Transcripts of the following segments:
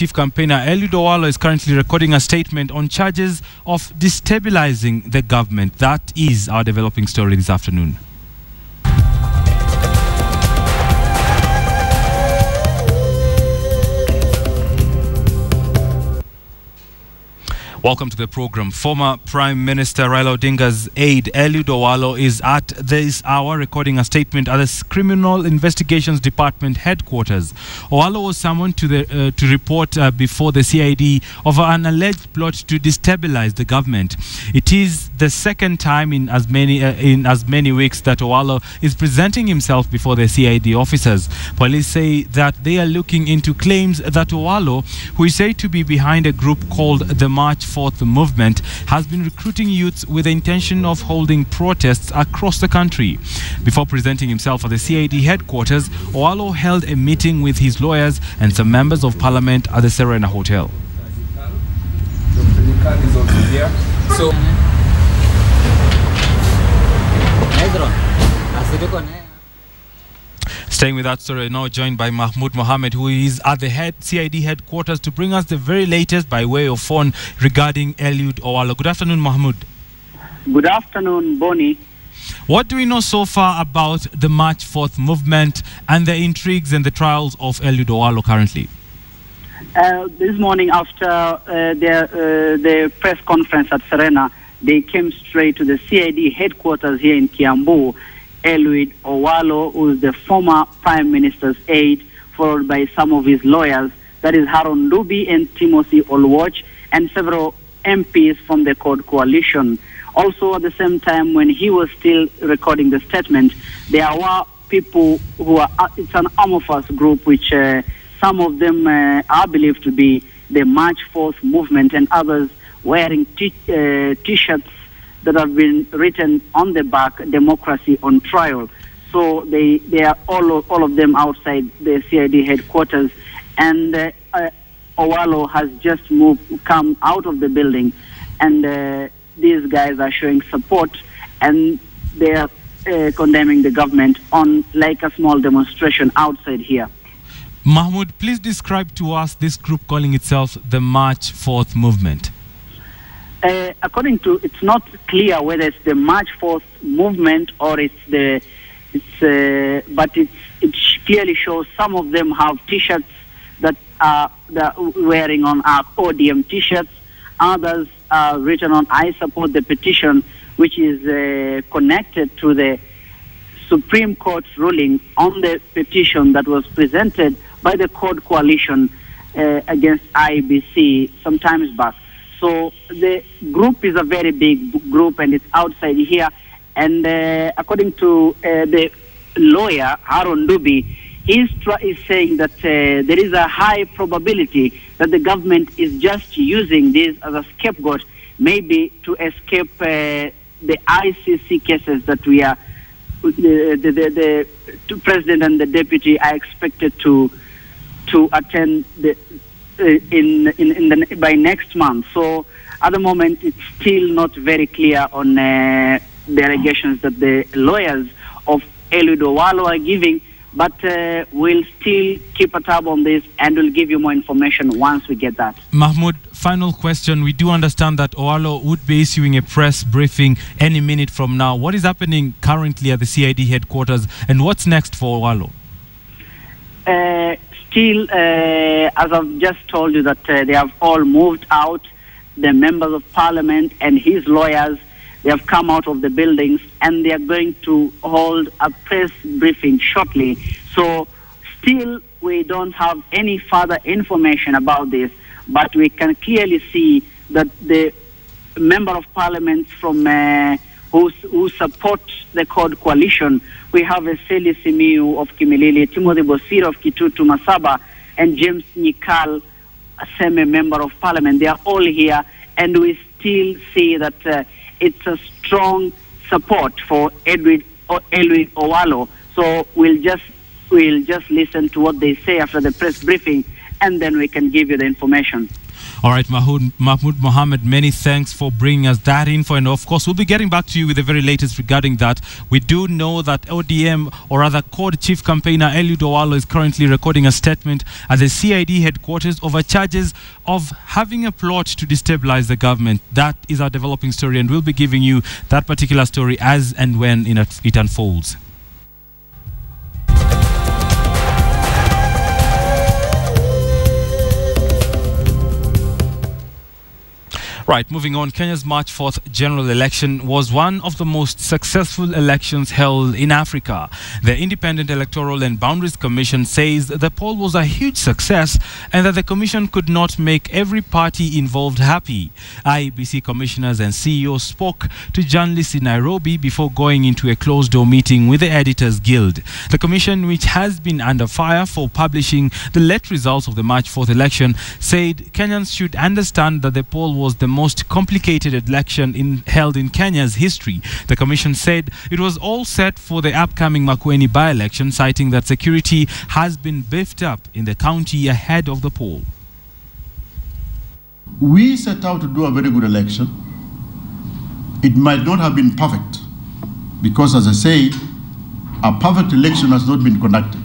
chief campaigner Eliud Owalo is currently recording a statement on charges of destabilizing the government. That is our developing story this afternoon. Welcome to the program. Former Prime Minister Raila Odinga's aide Eliud Owalo is at this hour recording a statement at the Criminal Investigations Department headquarters. Owalo was summoned to report before the CID of an alleged plot to destabilize the government. It is the second time in as many weeks that Owalo is presenting himself before the CID officers. Police say that they are looking into claims that Owalo, who is said to be behind a group called the March 4th Movement, has been recruiting youths with the intention of holding protests across the country. Before presenting himself at the CID headquarters, Owalo held a meeting with his lawyers and some members of parliament at the Serena Hotel. Staying with that story, now joined by Mahmoud Mohammed, who is at the CID headquarters to bring us the very latest by way of phone regarding Eliud Owalo. Good afternoon, Mahmoud. Good afternoon, Bonny. What do we know so far about the March 4th movement and the intrigues and the trials of Eliud Owalo currently? This morning after the press conference at Serena, they came straight to the CID headquarters here in Kiambu. Eliud Owalo, who is the former Prime Minister's aide, followed by some of his lawyers, that is Haron Dubi and Timothy Olwach, and several MPs from the Code Coalition. Also, at the same time, when he was still recording the statement, there were people who are, it's an amorphous group, which some of them are believed to be the March 4th movement, and others wearing T-shirts that have been written on the back, "Democracy on Trial." So they are all of them outside the CID headquarters, and Owalo has just come out of the building, and these guys are showing support, and they are condemning the government on like a small demonstration outside here. Mahmoud, please describe to us this group calling itself the March 4th movement. According to, it's not clear whether it's the March 4th movement or but it clearly shows some of them have T-shirts that are wearing on ODM T-shirts. Others are written on "I support the petition," which is connected to the Supreme Court's ruling on the petition that was presented by the Code Coalition against IBC some times back. So the group is a very big group, and it's outside here. And according to the lawyer, Haron Dubi, he's saying that there is a high probability that the government is just using this as a scapegoat, maybe to escape the ICC cases that we are, the president and the deputy are expected to attend by next month. So at the moment, it's still not very clear on the allegations that the lawyers of Eliud Owalo are giving, but we'll still keep a tab on this, and we'll give you more information once we get that. Mahmoud, final question. We do understand that Owalo would be issuing a press briefing any minute from now. What is happening currently at the CID headquarters, and what's next for Owalo? Still, as I've just told you, that they have all moved out. The members of parliament and his lawyers, they have come out of the buildings, and they are going to hold a press briefing shortly. So still, we don't have any further information about this, but we can clearly see that the member of parliament from who support the Code Coalition, we have a Seli Simiu of Kimilili, Timothy Bosira of Kitutu Masaba, and James Nyikal, a same member of parliament. They are all here, and we still see that it's a strong support for Eliud Owalo. So we'll just listen to what they say after the press briefing, and then we can give you the information. All right, Mahmoud Mohammed, many thanks for bringing us that info. And of course, we'll be getting back to you with the very latest regarding that. We do know that ODM, or rather CORD chief campaigner Eliud Owalo, is currently recording a statement at the CID headquarters over charges of having a plot to destabilize the government. That is our developing story, and we'll be giving you that particular story as and when it unfolds. Right, moving on. Kenya's March 4th general election was one of the most successful elections held in Africa. The Independent Electoral and Boundaries Commission says the poll was a huge success and that the commission could not make every party involved happy. IEBC commissioners and CEOs spoke to journalists in Nairobi before going into a closed-door meeting with the Editors Guild. The commission, which has been under fire for publishing the late results of the March 4th election, said Kenyans should understand that the poll was the most complicated election held in Kenya's history. The commission said it was all set for the upcoming Makueni by-election, citing that security has been beefed up in the county ahead of the poll. We set out to do a very good election. It might not have been perfect because, as I say, a perfect election has not been conducted.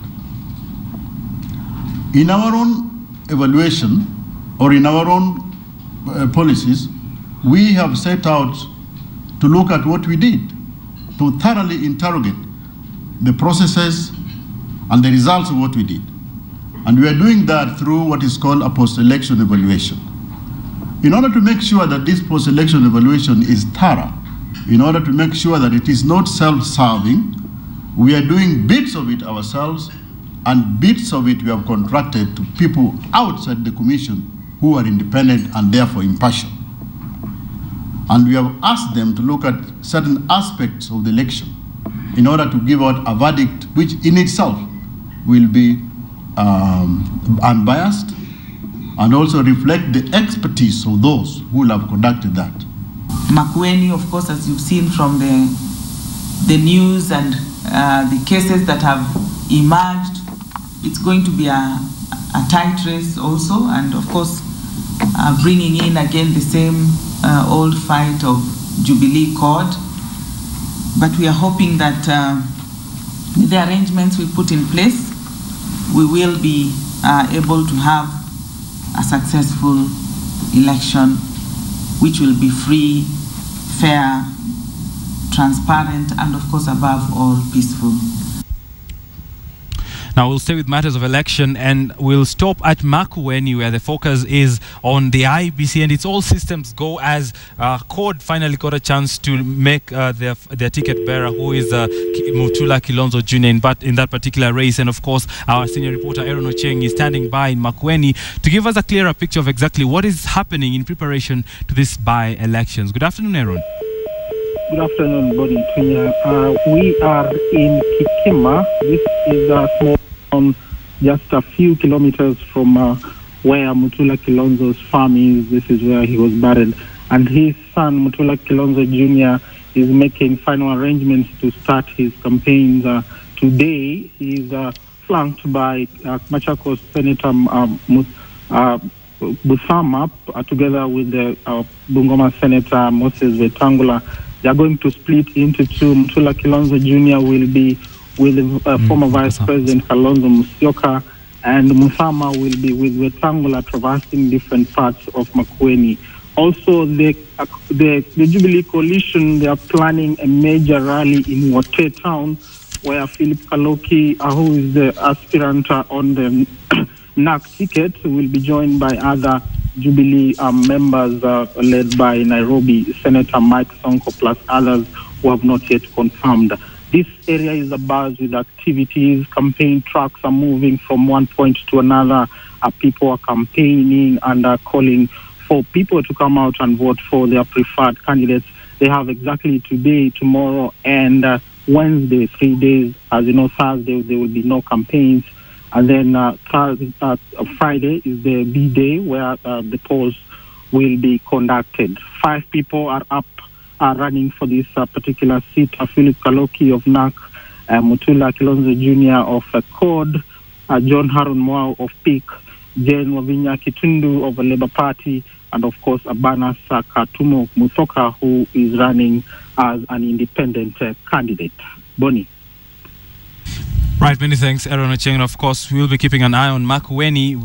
In our own evaluation or in our own policies, we have set out to look at what we did, to thoroughly interrogate the processes and the results of what we did. And we are doing that through what is called a post-election evaluation. In order to make sure that this post-election evaluation is thorough, in order to make sure that it is not self-serving, we are doing bits of it ourselves, and bits of it we have contracted to people outside the commission who are independent and therefore impartial. And we have asked them to look at certain aspects of the election in order to give out a verdict which in itself will be unbiased and also reflect the expertise of those who will have conducted that. Makueni, of course, as you've seen from the news and the cases that have emerged, it's going to be a tight race also, and of course bringing in again the same old fight of Jubilee CORD. But we are hoping that with the arrangements we put in place, we will be able to have a successful election which will be free, fair, transparent, and of course above all peaceful. Now we'll stay with matters of election and we'll stop at Makueni, where the focus is on the IEBC and it's all systems go as CORD finally got a chance to make their ticket bearer, who is Mutula Kilonzo Jr. in that particular race. And of course, our senior reporter Aaron Ocheng is standing by in Makueni to give us a clearer picture of exactly what is happening in preparation to this by-elections. Good afternoon, Aaron. Good afternoon, Bonny Tunya. We are in Kikima. This is a small town just a few kilometers from where Mutula Kilonzo's farm is. This is where he was buried. And his son, Mutula Kilonzo Jr., is making final arrangements to start his campaigns. Today, he is flanked by Machakos Senator Busama, together with the Bungoma Senator Moses Wetangula. They are going to split into two. Mutula Kilonzo Jr. will be with former Vice President Kalonzo Musyoka, and Musama will be with Wetangula, traversing different parts of Makueni. Also, the Jubilee Coalition, they are planning a major rally in Wote Town, where Philip Kaloki, who is the aspirant on the NAC ticket, will be joined by other Jubilee members led by Nairobi Senator Mike Sonko, plus others who have not yet confirmed. This area is abuzz with activities. Campaign trucks are moving from one point to another. People are campaigning and are calling for people to come out and vote for their preferred candidates. They have exactly today, tomorrow, and Wednesday, 3 days. As you know, Thursday there will be no campaigns. And then Friday is the B-Day, where the polls will be conducted. 5 people are running for this particular seat. Philip Kaloki of NAC, Mutula Kilonzo Jr. of CORD, John Harun Mwau of PIC, Jane Wavinya Kitundu of the Labour Party, and of course Abana Sakatumo Musoka, who is running as an independent candidate. Bonnie. Right, many thanks, Aaron Ocheng. Of course, we'll be keeping an eye on Makueni,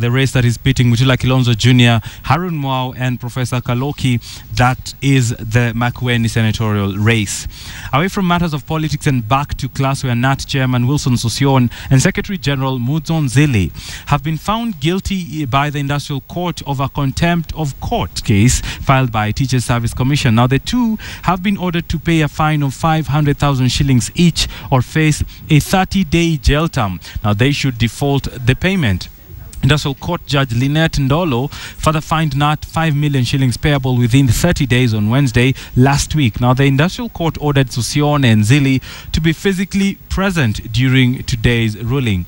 the race that is beating Mutula Kilonzo Jr., Harun Mwau, and Professor Kaloki. That is the Makueni senatorial race. Away from matters of politics and back to class, where NAT Chairman Wilson Sosion and Secretary General Mudzon Zili have been found guilty by the Industrial Court of a contempt of court case filed by Teachers Service Commission. Now, the two have been ordered to pay a fine of 500,000 shillings each or face a 30-day jail term. Now, they should default the payment. Industrial Court Judge Lynette Ndolo further fined NAT 5 million shillings payable within 30 days on Wednesday last week. Now, the Industrial Court ordered Sosion and Zili to be physically present during today's ruling.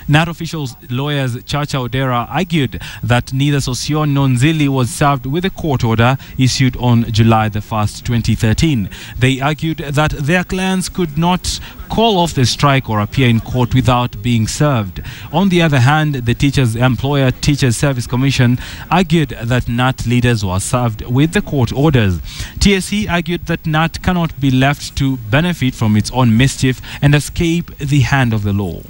NAT officials, lawyers Chacha Odera, argued that neither Sosion nor Nzili was served with a court order issued on July the 1st, 2013. They argued that their clients could not call off the strike or appear in court without being served. On the other hand, the teachers' employer Teachers Service Commission argued that NAT leaders were served with the court orders. TSC argued that NAT cannot be left to benefit from its own mischief and escape the hand of the law.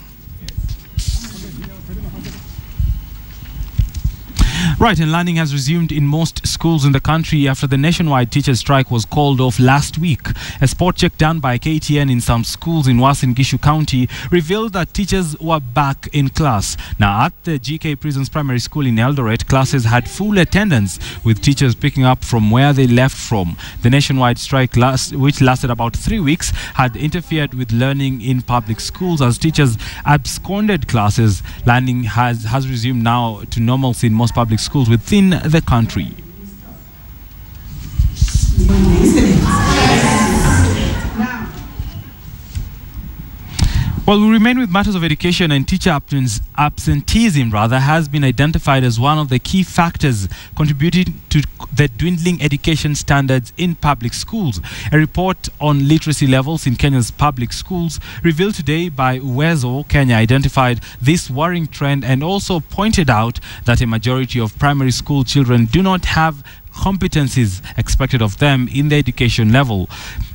Right, and learning has resumed in most schools in the country after the nationwide teacher strike was called off last week. A spot check done by KTN in some schools in Uasin Gishu County revealed that teachers were back in class. Now, at the GK Prisons Primary School in Eldoret, classes had full attendance, with teachers picking up from where they left from. The nationwide strike, which lasted about 3 weeks, had interfered with learning in public schools as teachers absconded classes. Learning has resumed now to normalcy in most public schools within the country. Well, we remain with matters of education, and teacher absenteeism has been identified as one of the key factors contributing to the dwindling education standards in public schools. A report on literacy levels in Kenya's public schools revealed today by Uwezo Kenya identified this worrying trend and also pointed out that a majority of primary school children do not have competencies expected of them in the education level.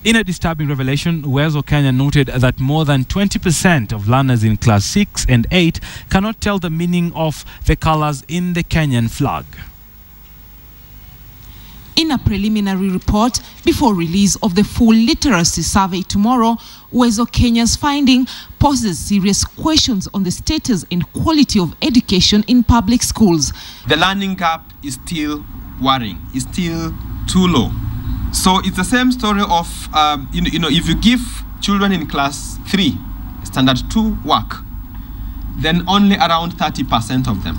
In a disturbing revelation, Uwezo Kenya noted that more than 20% of learners in class 6 and 8 cannot tell the meaning of the colors in the Kenyan flag. In a preliminary report before release of the full literacy survey tomorrow, Uwezo Kenya's finding poses serious questions on the status and quality of education in public schools. The learning gap is still worrying, is still too low. So it's the same story of, if you give children in class 3 standard 2 work, then only around 30% of them,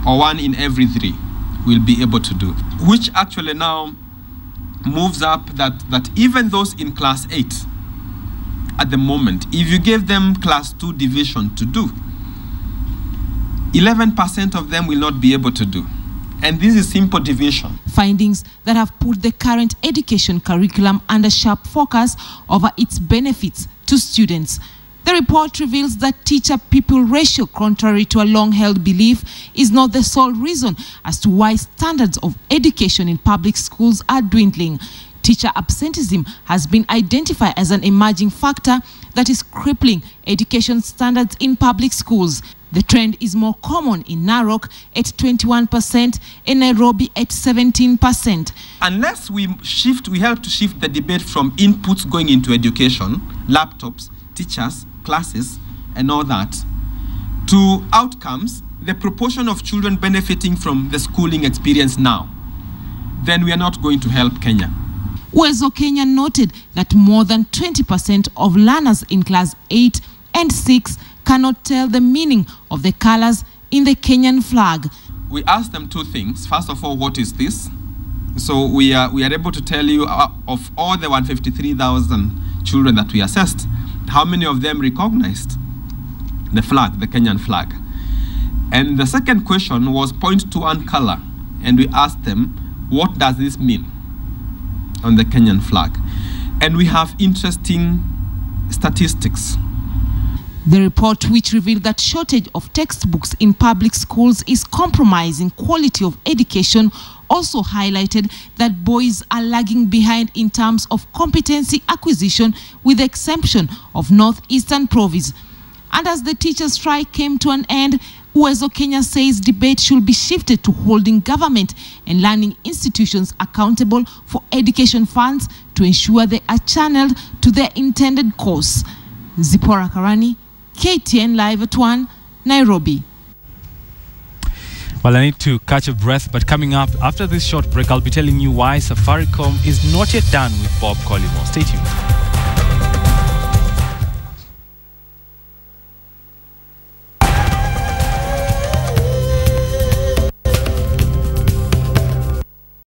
or 1 in every 3, will be able to do, which actually now moves up that even those in class 8 at the moment, if you gave them class 2 division to do, 11% of them will not be able to do. And this is simple division. Findings that have put the current education curriculum under sharp focus over its benefits to students. The report reveals that teacher-pupil ratio, contrary to a long-held belief, is not the sole reason as to why standards of education in public schools are dwindling. Teacher absenteeism has been identified as an emerging factor that is crippling education standards in public schools. The trend is more common in Narok at 21%, in Nairobi at 17%. Unless we help to shift the debate from inputs going into education, laptops, teachers, classes, and all that, to outcomes, the proportion of children benefiting from the schooling experience now, then we are not going to help Kenya. Uwezo Kenya noted that more than 20% of learners in class 8 and 6 cannot tell the meaning of the colors in the Kenyan flag. We asked them 2 things. First of all, what is this? So we are able to tell you of all the 153,000 children that we assessed, how many of them recognized the flag, the Kenyan flag. And the second question was point to one color. And we asked them, what does this mean on the Kenyan flag? And we have interesting statistics. The report, which revealed that shortage of textbooks in public schools is compromising quality of education, also highlighted that boys are lagging behind in terms of competency acquisition, with the exception of Northeastern Province. And as the teachers' strike came to an end, Uwezo Kenya says debate should be shifted to holding government and learning institutions accountable for education funds to ensure they are channeled to their intended course. Zipporah Karani, KTN Live at 1, Nairobi. Well, I need to catch a breath, but coming up after this short break, I'll be telling you why Safaricom is not yet done with Bob Collymore. Stay tuned.